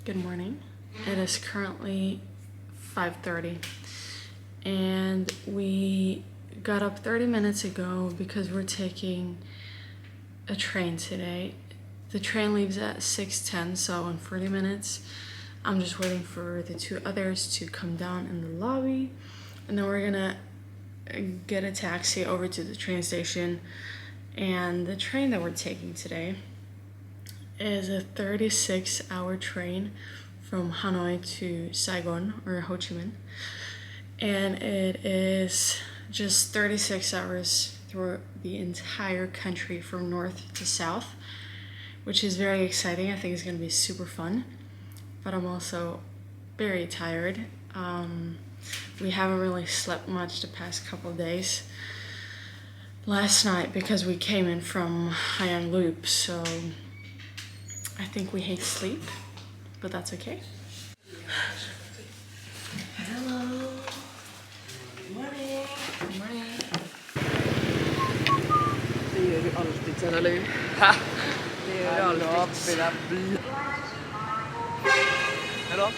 Good morning. It is currently 5:30 and we got up 30 minutes ago because we're taking a train today. The train leaves at 6:10, so in 40 minutes I'm just waiting for the two others to come down in the lobby, and then we're gonna get a taxi over to the train station. And the train that we're taking today is a 36-hour train from Hanoi to Saigon, or Ho Chi Minh, and it is just 36 hours through the entire country from north to south, which is very exciting. I think it's going to be super fun, but I'm also very tired. We haven't really slept much the past couple of days. Last night, because we came in from Hai Loop, so I think we hate sleep, but that's okay. Hello. Good morning. Good morning. Det gör du alltid, eller hur? Ha! Det gör du alltid. Hallå?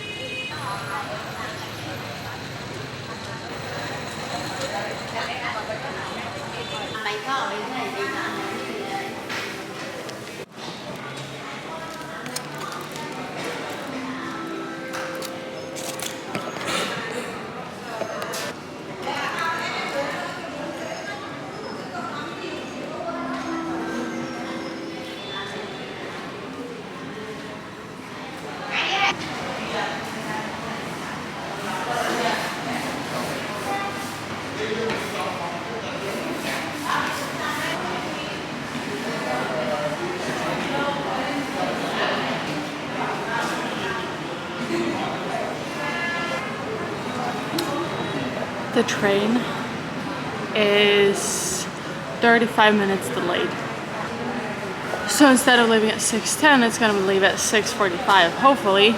The train is 35 minutes delayed. So instead of leaving at 6:10, it's gonna leave at 6:45, hopefully.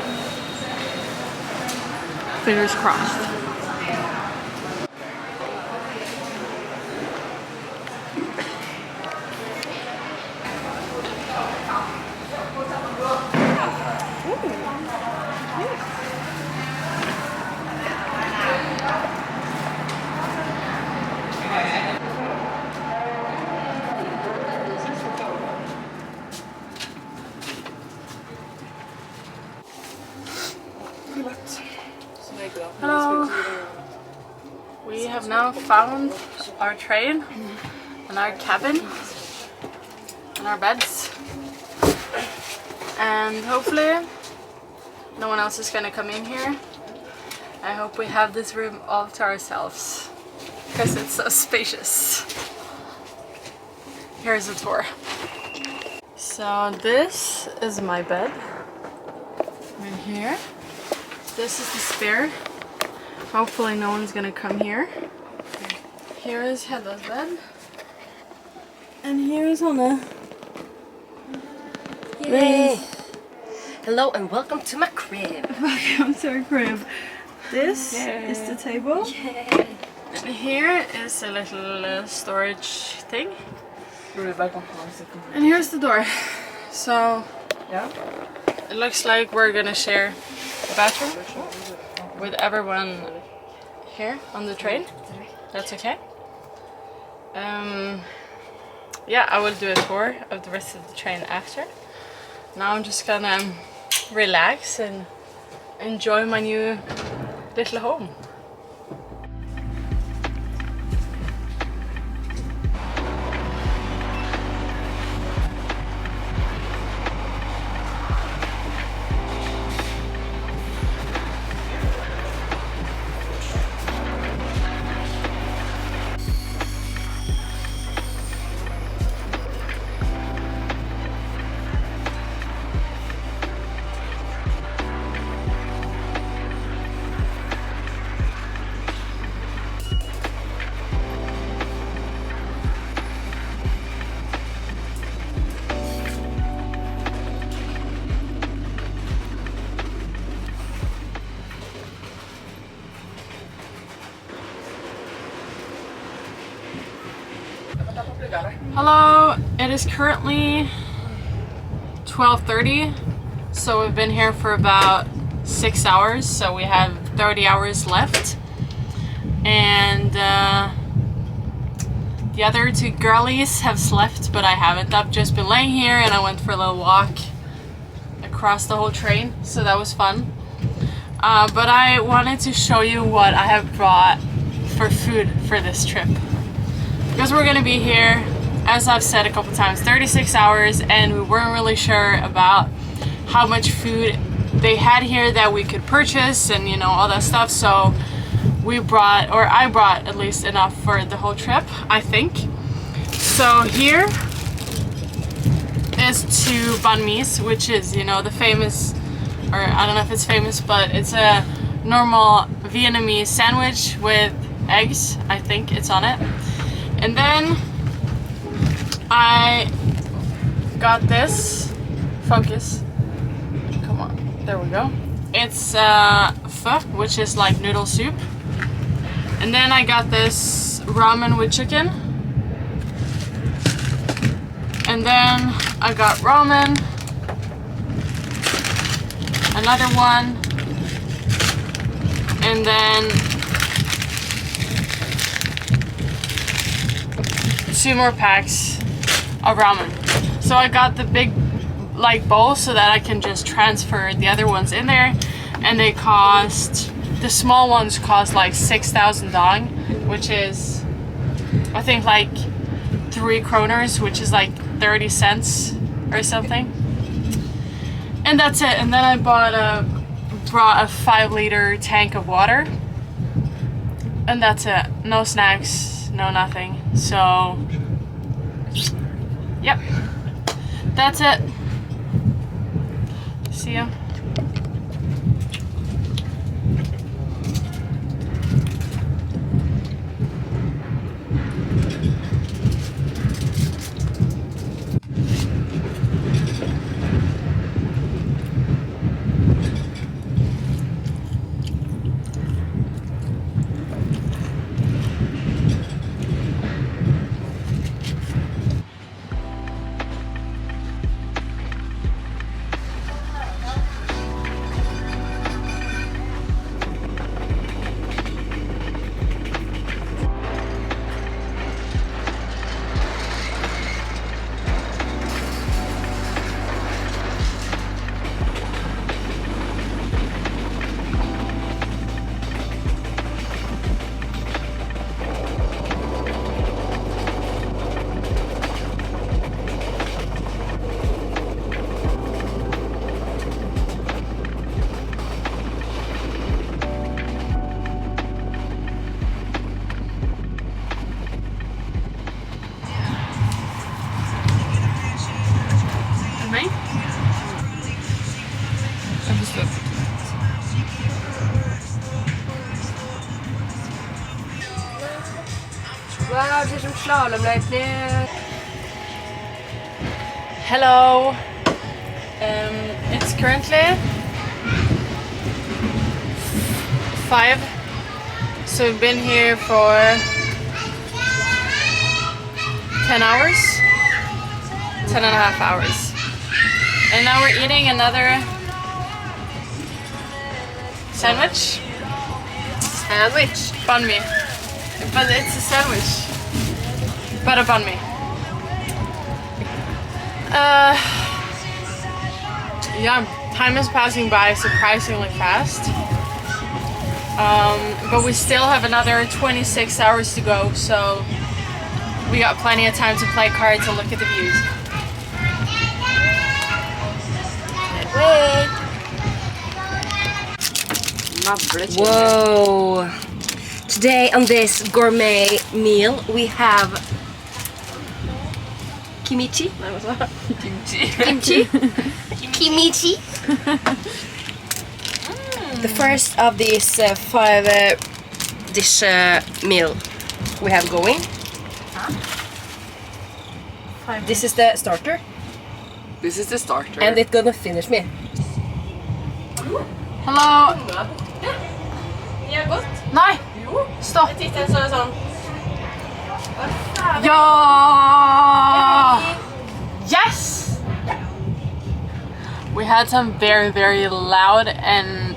Fingers crossed. Hello. We have now found our train and our cabin and our beds, and hopefully no one else is gonna come in here. I hope we have this room all to ourselves because it's so spacious. Here's a tour. So this is my bed right here. This is the spare. Hopefully no one's gonna come here. Here is Hedda's bed. And here is Anna. Yay! Hello and welcome to my crib. Welcome to our crib. This is the table. Yay! And here is a little storage thing. And here's the door. So Yeah. it looks like we're gonna share a bathroom with everyone here on the train. That's okay. Yeah, I will do a tour of the rest of the train after. Now I'm just gonna relax and enjoy my new little home. Hello, it is currently 12:30, So we've been here for about 6 hours, so we have 30 hours left. And the other two girlies have slept, but I haven't. I've just been laying here and I went for a little walk across the whole train, so that was fun. But I wanted to show you what I have brought for food for this trip. Because we're gonna be here, as I've said a couple times, 36 hours, and we weren't really sure about how much food they had here that we could purchase and, you know, all that stuff. So we brought, or I brought at least enough for the whole trip, I think. So here is two banh mi's, which is, you know, the famous, or I don't know if it's famous, but it's a normal Vietnamese sandwich with eggs, I think it's on it. And then I got this, focus, come on, there we go. It's pho, which is like noodle soup. And then I got this ramen with chicken. And then I got ramen, another one, and then 2 more packs of ramen. So I got the big like bowl so that I can just transfer the other ones in there, and they cost, the small ones cost like 6,000 dong, which is I think like 3 kroners, which is like 30 cents or something. And that's it. And then I brought a 5-liter tank of water, and that's it. No snacks, no nothing. So yep, that's it. See ya. Wow, det är som slalomløyper. Hello. It's currently 5. So we've been here for 10 hours, 10 and a half hours. And now we're eating another sandwich. Sandwich. Banh mi. But it's a sandwich. But a banh mi. Yeah, time is passing by surprisingly fast. But we still have another 26 hours to go, so we got plenty of time to play cards and look at the views. Wait. Whoa! Today on this gourmet meal we have kimchi. Kimchi. Kimchi. The first of these 5 dish meal we have going. This is the starter, This is the starter. and it's gonna finish me. Hello! Det är gott. Nej! Stopp! Jag tittar så sån. Ja! Yes! We had some very, very loud and,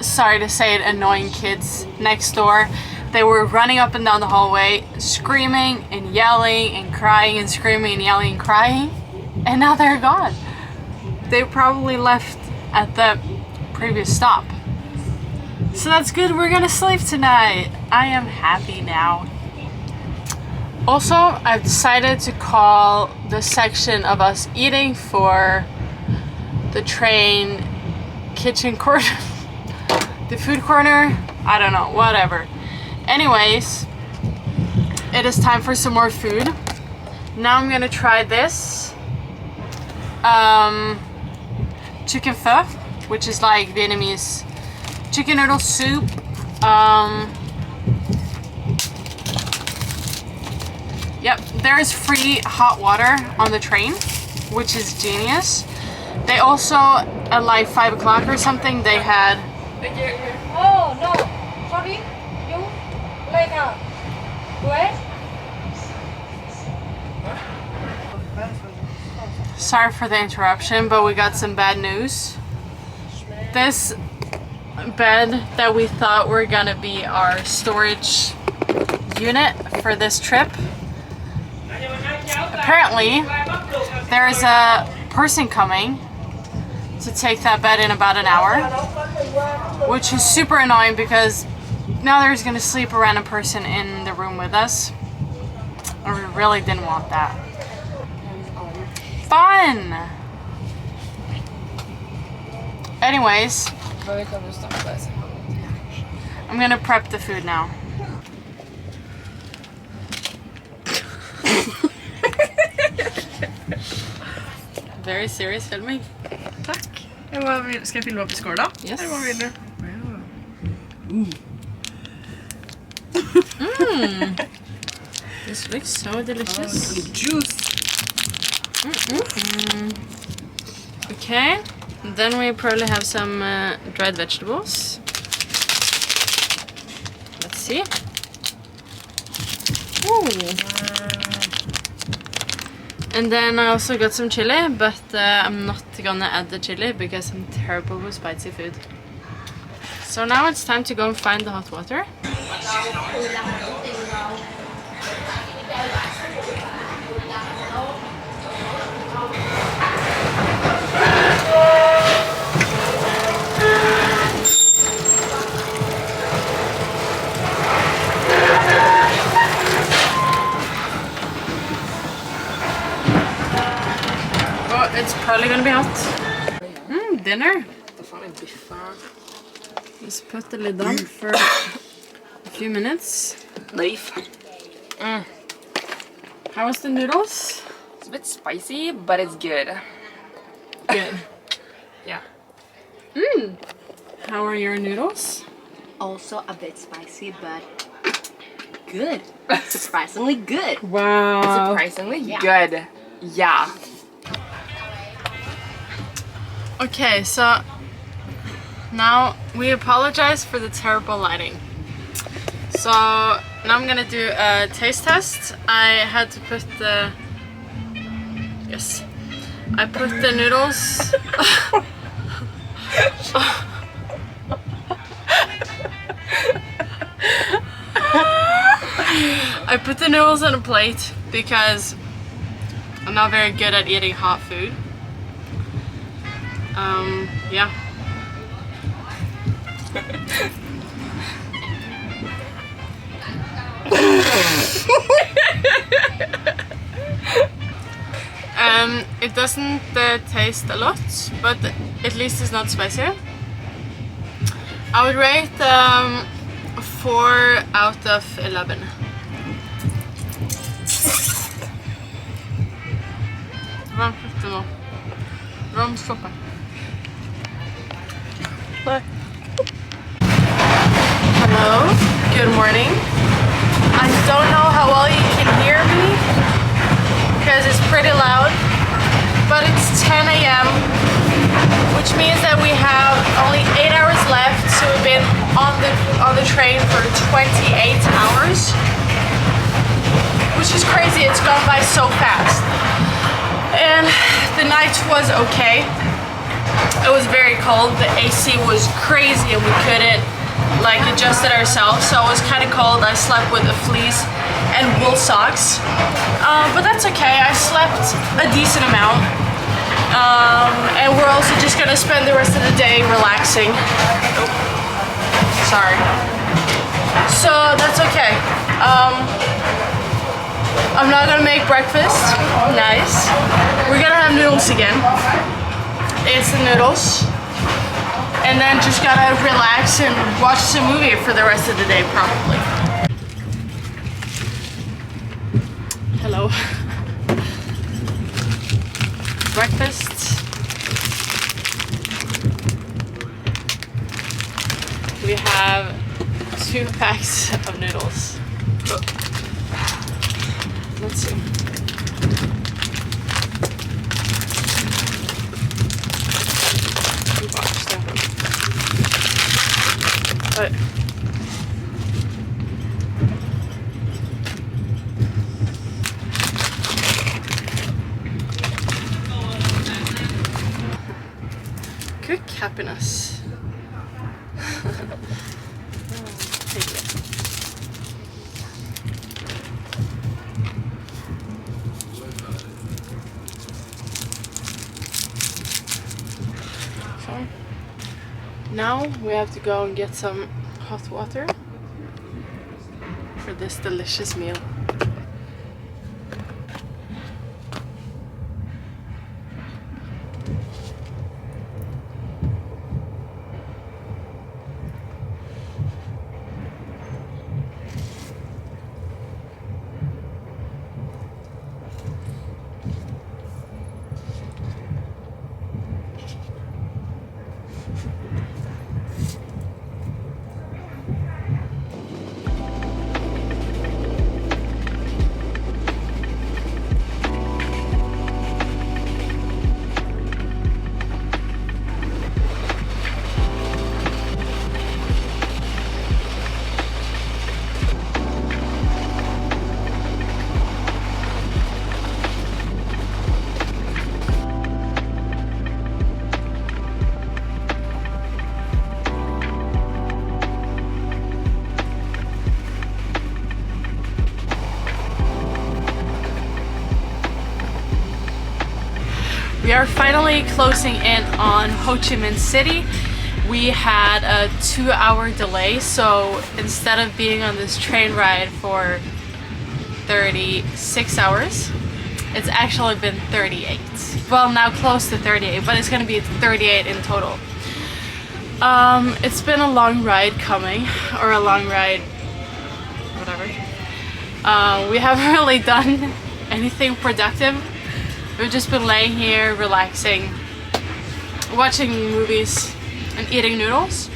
sorry to say it, annoying kids next door. They were running up and down the hallway, screaming and yelling and crying and screaming and yelling and crying. And now they're gone. They probably left at the previous stop. So that's good, we're gonna sleep tonight. I am happy now. Also, I've decided to call the section of us eating for the train kitchen corner, the food corner, I don't know, whatever. Anyways, it is time for some more food. Now I'm gonna try this chicken pho, which is like Vietnamese chicken noodle soup. Yep, there is free hot water on the train, which is genius. They also, at like 5 o'clock or something, they had... Oh no, sorry, you later. Wait. Sorry for the interruption, but we got some bad news. This bed that we thought were gonna be our storage unit for this trip, apparently there is a person coming to take that bed in about an hour, which is super annoying because now there's gonna sleep a random person in the room with us, and we really didn't want that. Fun! Anyways, I'm gonna prep the food now. Very serious filming. Tack. Ska jag filma på skål då? Yes. Eller vad vill du? This looks so delicious. Juice. Okay, then we probably have some dried vegetables. Let's see. Ooh. And then I also got some chili, but I'm not gonna add the chili because I'm terrible with spicy food. So now it's time to go and find the hot water. It's probably gonna be hot. Dinner. Let's put the lid on for a few minutes. Knife. How was the noodles? It's a bit spicy, but it's good. Good. Yeah. How are your noodles? Also a bit spicy, but good. Surprisingly good. Wow. Surprisingly good. Yeah. Okay, so now we apologize for the terrible lighting. So now I'm gonna do a taste test. I had to put the... Yes. I put the noodles... I put the noodles on a plate because I'm not very good at eating hot food. Yeah. It doesn't taste a lot, but at least it's not spicy. I would rate 4 out of 11. Varmt soppa. Hello, good morning. I don't know how well you can hear me because it's pretty loud, but it's 10 a.m. which means that we have only 8 hours left, so we've been on the train for 28 hours, which is crazy. It's gone by so fast. And the night was okay. it was very cold. The AC was crazy and we couldn't like adjust it ourselves, so it was kind of cold. I slept with a fleece and wool socks, but that's okay. I slept a decent amount, and we're also just gonna spend the rest of the day relaxing. Oh, sorry. So that's okay. I'm not gonna make breakfast. Nice. We're gonna have noodles again. It's the noodles. And then just gotta relax and watch some movie for the rest of the day, probably. Hello. Breakfast. We have 2 packs of noodles. Let's see. But good happiness. So now we have to go and get some hot water for this delicious meal. We are finally closing in on Ho Chi Minh City. We had a 2-hour delay, so instead of being on this train ride for 36 hours, it's actually been 38. Well, now close to 38, but it's gonna be 38 in total. It's been a long ride coming, or a long ride, whatever. We haven't really done anything productive. We've just been laying here, relaxing, watching movies, and eating noodles.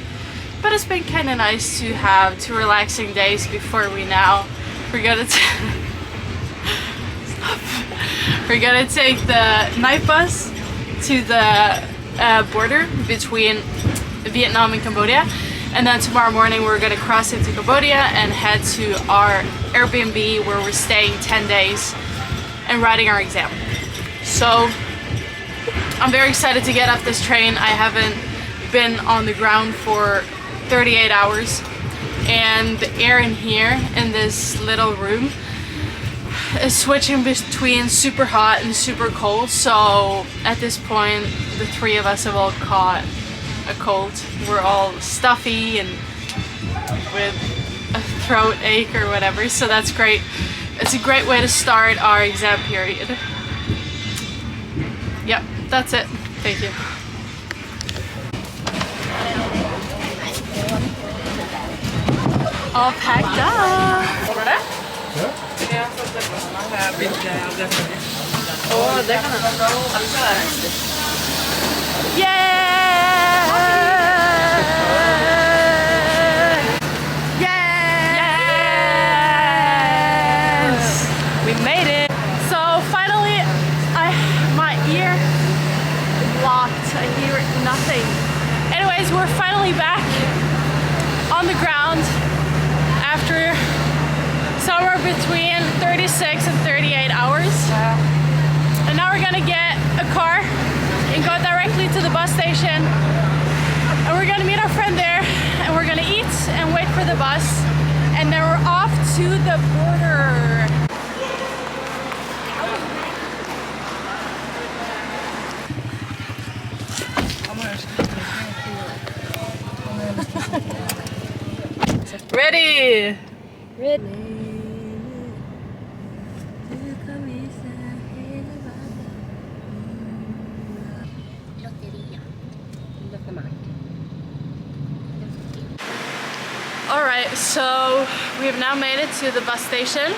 But it's been kind of nice to have 2 relaxing days before we're gonna take the night bus to the border between Vietnam and Cambodia. And then tomorrow morning we're gonna cross into Cambodia and head to our Airbnb where we're staying 10 days and writing our exam. So I'm very excited to get off this train. I haven't been on the ground for 38 hours, and the air in here in this little room is switching between super hot and super cold. So at this point the 3 of us have all caught a cold. We're all stuffy and with a throat ache or whatever, so that's great. It's a great way to start our exam period. Yep, that's it. Thank you. All packed up. Åh, det kan jeg. Yeah! Yes! We made it. So finally, my ear is blocked. I hear nothing. Anyways, we're finally back on the ground after somewhere between 36 and 38 hours. And now we're gonna get a car and go direct directly to the bus station, and we're gonna meet our friend there, and we're gonna eat and wait for the bus, and then we're off to the border. Ready? Alright, so we have now made it to the bus station,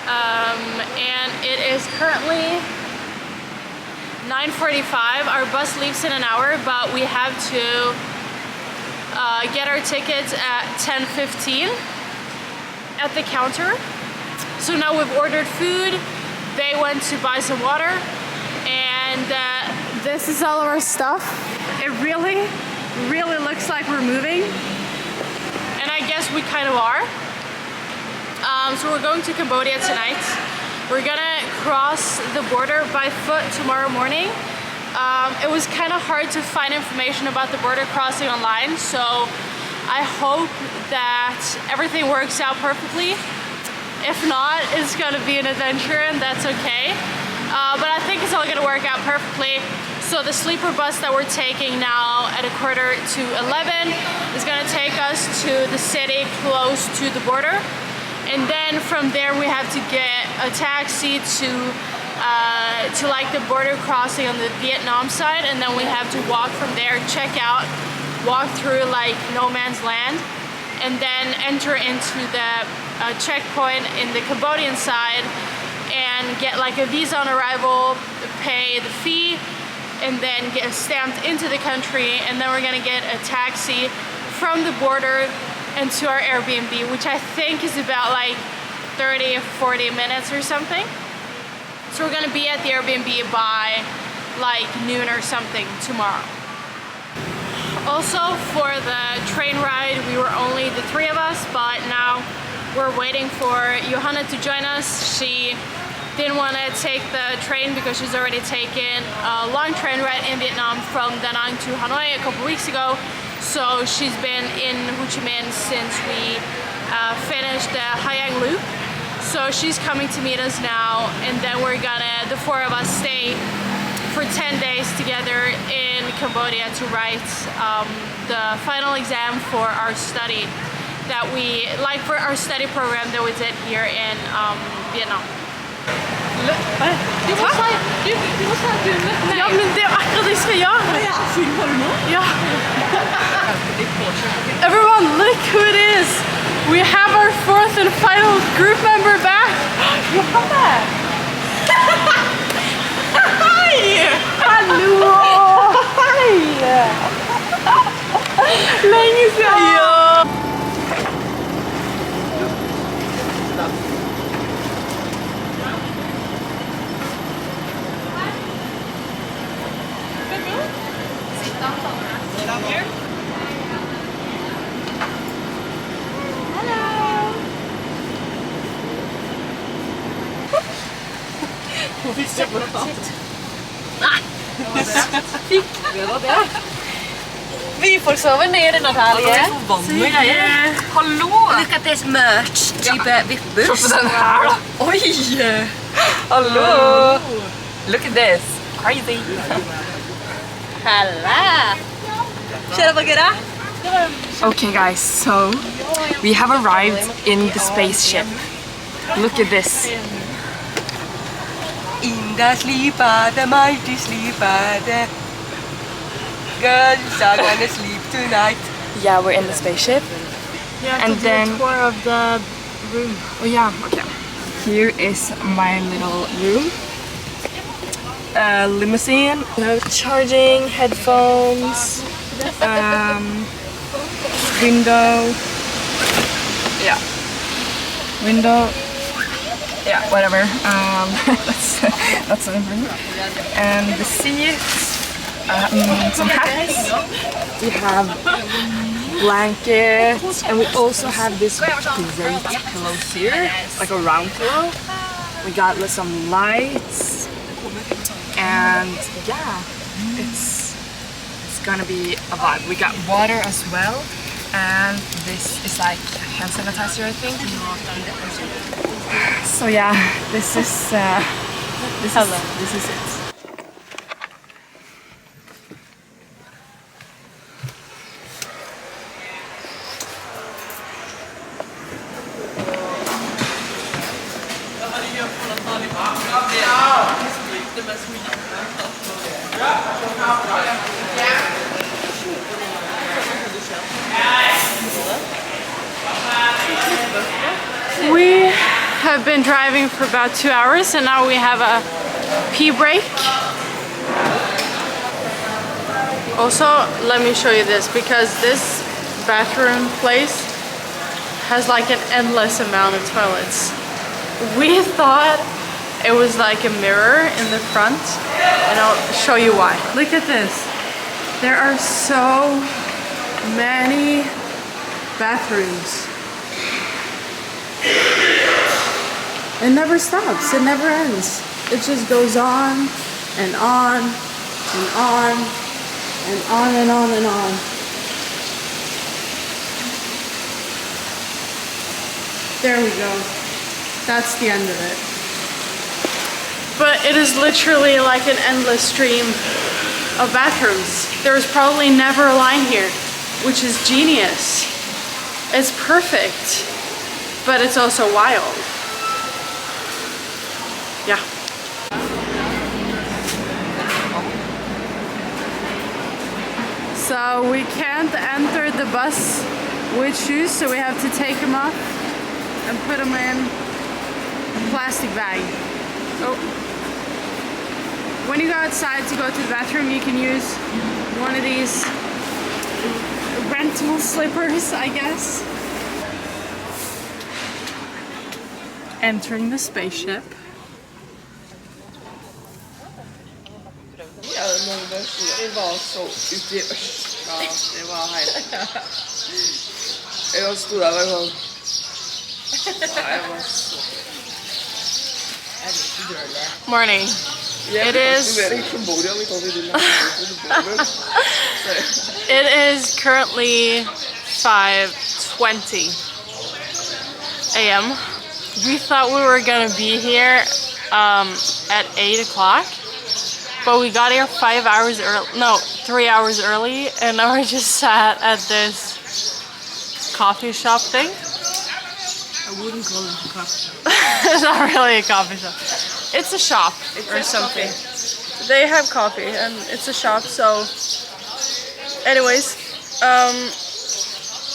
and it is currently 9:45. Our bus leaves in an hour, but we have to get our tickets at 10:15 at the counter. So now we've ordered food, they went to buy some water, and this is all of our stuff. It really looks like we're moving. And I guess we kind of are. So we're going to Cambodia tonight. We're gonna cross the border by foot tomorrow morning. It was kind of hard to find information about the border crossing online, so I hope that everything works out perfectly. If not, it's gonna be an adventure, and that's okay. But I think it's all gonna work out perfectly. So the sleeper bus that we're taking now at 11:45 is gonna take us to the city close to the border. And then from there we have to get a taxi to like the border crossing on the Vietnam side, and then we have to walk from there, check out, walk through like no man's land, and then enter into the checkpoint in the Cambodian side and get like a visa on arrival, pay the fee, and then get stamped into the country, and then we're gonna get a taxi from the border into our Airbnb, which I think is about like 30 or 40 minutes or something. So we're gonna be at the Airbnb by like noon or something tomorrow. Also for the train ride, we were only the three of us, but now we're waiting for Johanna to join us. She didn't want to take the train because she's already taken a long train ride in Vietnam from Da Nang to Hanoi a couple weeks ago. So she's been in Ho Chi Minh since we finished the Hai Yang Loop. So she's coming to meet us now, and then we're gonna, the four of us, stay for 10 days together in Cambodia to write the final exam for our study that we, like for our study program that we did here in Vietnam. Du må si at du møtte Ja, men det er akkurat det jeg skal gjøre. Ja, filmer du nå? Ja. Everyone, look who it is. We have our fourth and final group member back. Johanna! Hei! Hallo! Hei! Lenge siden. Ja. Vi får sove nede, Natalie. Hallo! Look at this merch, type vippbuss. Se på den her da. Oi! Hallo! Look at this. Crazy. Halla! Kör på gura. Okay guys, so we have arrived in the spaceship. Look at this. In the sleeper, the mighty sleeper, the girls are gonna sleep tonight. Yeah, we're in the spaceship. And then tour of the room. oh yeah, okay. Here is my little room. Limousine, charging, headphones, window. Yeah. Window. Yeah, whatever. That's not important. And the seats, some hats. We have blankets, and we also have this great pillows here, like a round pillow. We got some lights, and yeah, it's gonna be a vibe. We got water as well, and this is like hand sanitizer, I think. So yeah, this is it. We have been driving for about 2 hours and now we have a pee break. Also, let me show you this because this bathroom place has like an endless amount of toilets. We thought it was like a mirror in the front and I'll show you why. Look at this. There are so many bathrooms. It never stops, it never ends. It just goes on and on and on and on and on and on. There we go. That's the end of it. But it is literally like an endless stream of bathrooms. There's probably never a line here, which is genius. It's perfect, but it's also wild. Yeah. So we can't enter the bus with shoes, so we have to take them off and put them in a plastic bag. Oh. When you go outside to go to the bathroom, you can use one of these rental slippers, I guess. Entering the spaceship. Det var så ute i øst. Ja, det var helt... Jeg stod der og var sånn... Jeg var så... Morning. It is... It is currently 5:20 a.m. We thought we were gonna be here at 8 o'clock. But we got here 5 hours early, no, 3 hours early, and now we're just sat at this coffee shop thing. I wouldn't call it a coffee shop. It's not really a coffee shop. It's a shop or something. They have coffee and it's a shop, so anyways,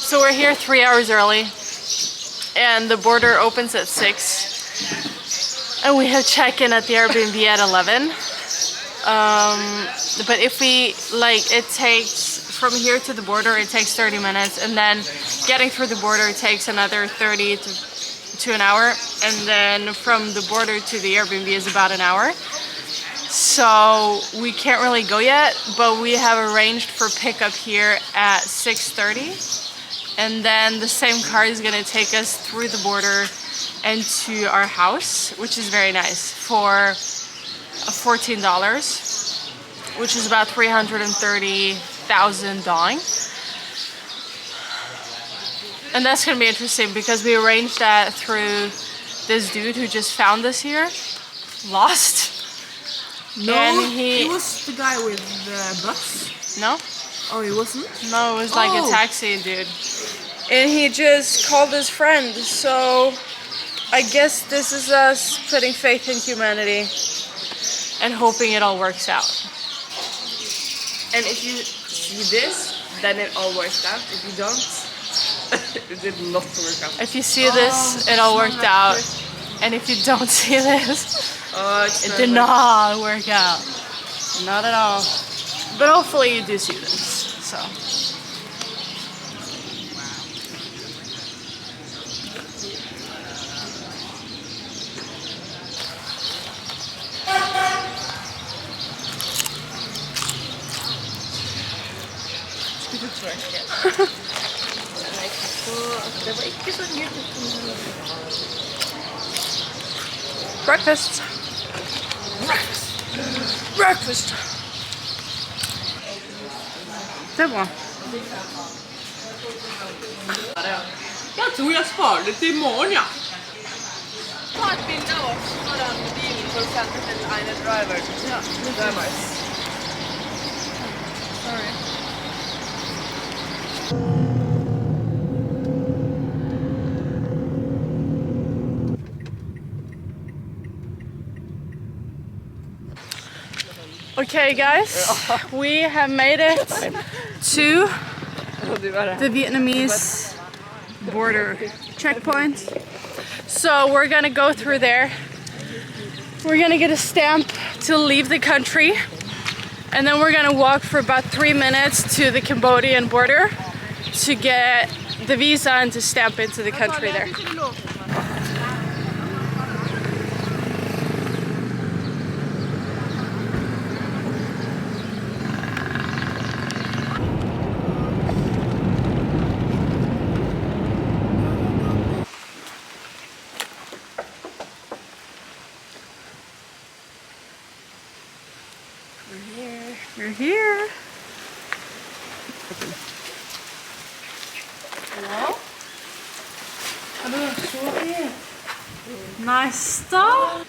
so we're here 3 hours early and the border opens at 6 and we have check-in at the Airbnb at 11. But if we, like, it takes from here to the border, it takes 30 minutes, and then getting through the border takes another 30 to an hour, and then from the border to the Airbnb is about an hour. So we can't really go yet, but we have arranged for pickup here at 6:30, and then the same car is gonna take us through the border and to our house, which is very nice, for $14, which is about 330,000 dong. And that's gonna be interesting because we arranged that through this dude who just found us here, lost. No, and he was the guy with the bus. No? Oh, he wasn't? No, it was like a taxi dude. And he just called his friend, so I guess this is us putting faith in humanity and hoping it all works out. And if you see this, then it all worked out. If you don't, it did not work out. If you see this, it all worked out. And if you don't see this, it did not work out. Not at all. But hopefully you do see this. So. Breakfast. Breakfast. Det är bra. Jag tror jag sparar det till imorgon, ja. Ta ett bild av oss föran bilen för att sända till en driver. Ja, det är nice. Sorry. Okay, guys, we have made it to the Vietnamese border checkpoint. So we're gonna go through there. We're gonna get a stamp to leave the country, and then we're gonna walk for about 3 minutes to the Cambodian border to get the visa and to stamp into the country there. We're here. Hello? Nice stuff.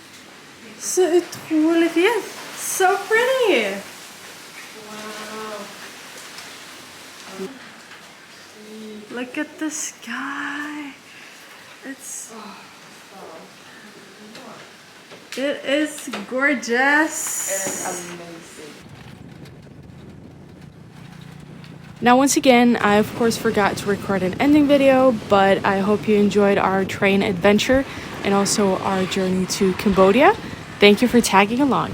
Så otroligt fint. So pretty. Wow. Look at the sky. It is gorgeous. It is amazing. Now once again, I of course forgot to record an ending video, but I hope you enjoyed our train adventure and also our journey to Cambodia. Thank you for tagging along.